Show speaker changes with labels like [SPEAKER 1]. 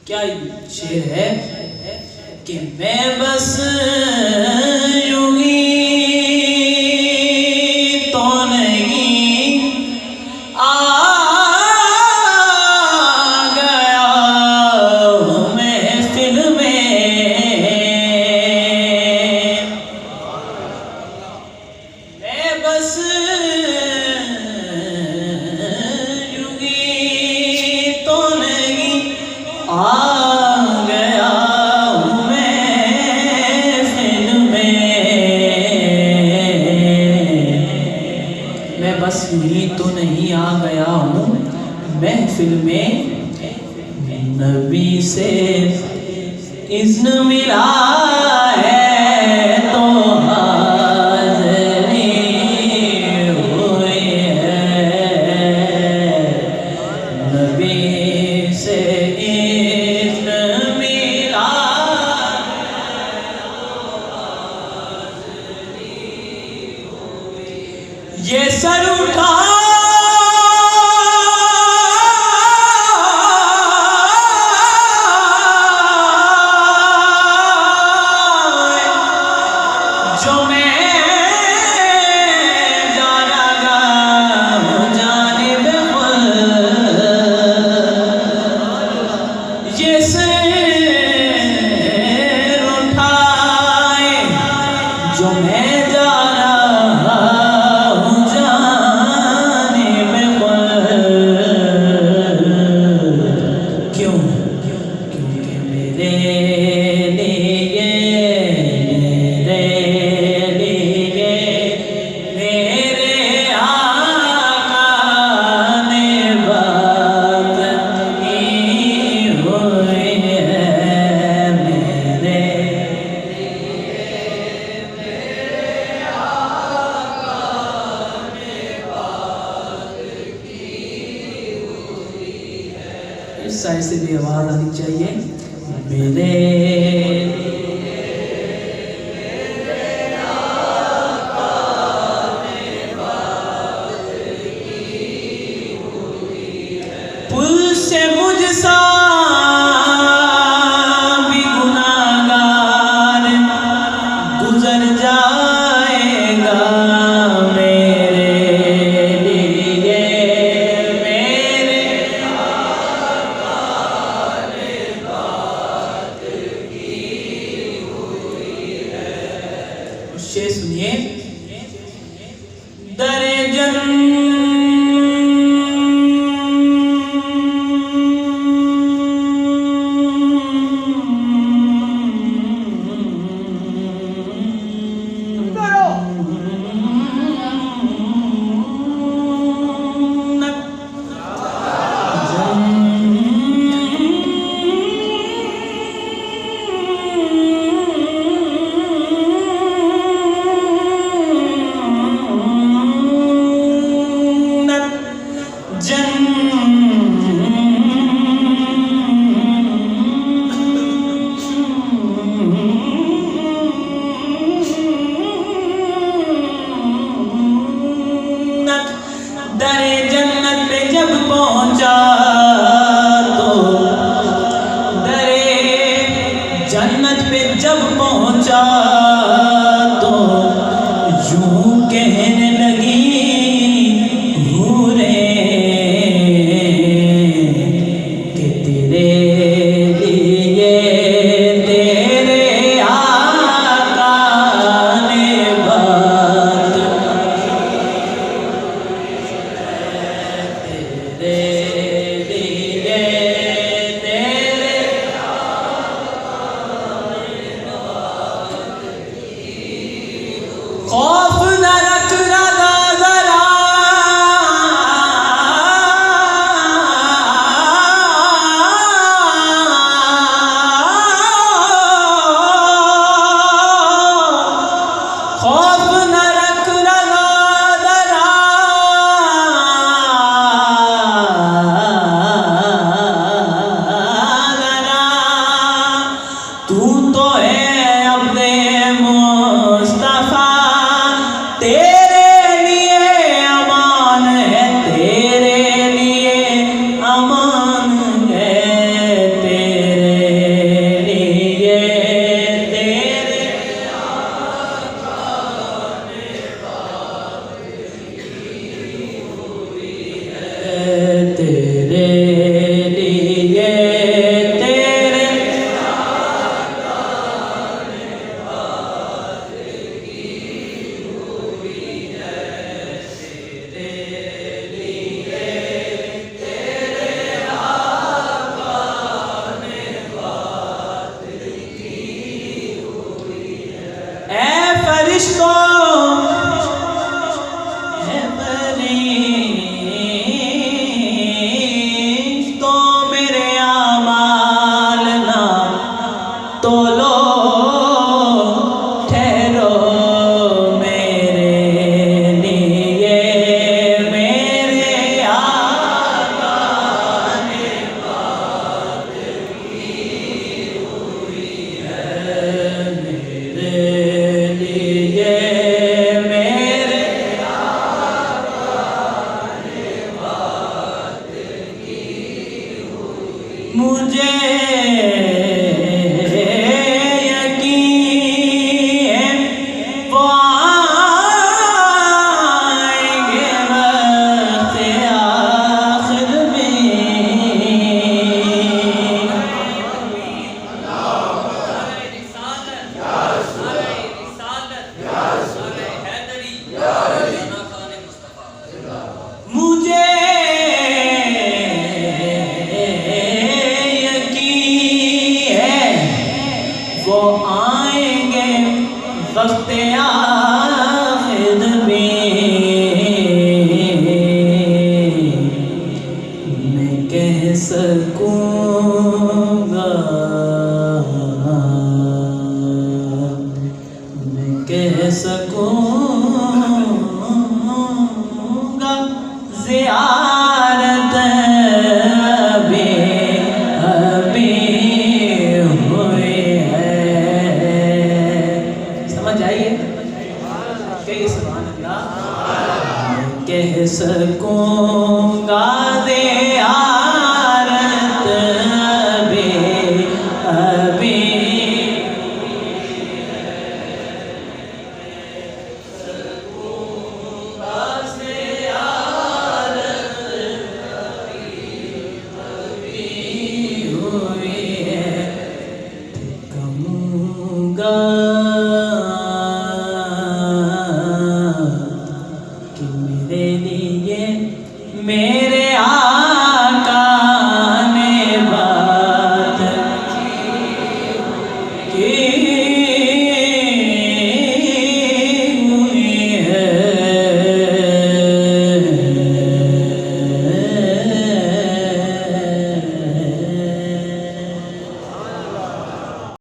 [SPEAKER 1] क्या शेर है कि मैं बस यूं ही तो नहीं आ गया महफिल में, मैं बस यूं ही तो नहीं आ गया हूँ महफिल में, मैं बस यूं ही तो नहीं आ गया हूँ महफिल में। नबी से इज़्न मिला है तो हाज़िरी हुई है, नबी से इज़्न मिला ये सर उठा जो मैं जा लगा जानिब खुद, ये सिर उठाए जो मैं जा रहा हूँ जानिब खुद। क्यों? क्योंकि मेरे लिए मेरे आका ने बात की हुई है, मेरे आका ने बात की हुई है। इस साइड से भी आवाज आनी चाहिए, मेरे पुल से मुझसा भी गुनाहगार गुजर जाएगा मेरे लिए, मेरे आका ने बात की हुई है। शेर सुनिए, दरे दरे जन्नत पे जब पहुंचा तो, दरे जन्नत पे जब पहुंचा तो यूं कहने लगी हूरे कि तेरे लिए तेरे आका ने बात खौफ न रखना जरा, तेरे फरिश्तों मेरे आमाल ना तोलो ठहरो मेरे लिए मेरे आका ने बात की हुई है मेरे लिए मेरे मुझे यकीन है वो आएंगे वक्त आखिर में मुझे वो आएंगे वक्त आखिर में मैं कह सकूँगा मैं कह सकूँगा ज़ियारत अभी हुई है। समझ आइए कहीं सुभान अल्लाह कह सकूँगा ज़ियारत अभी कि मेरे लिए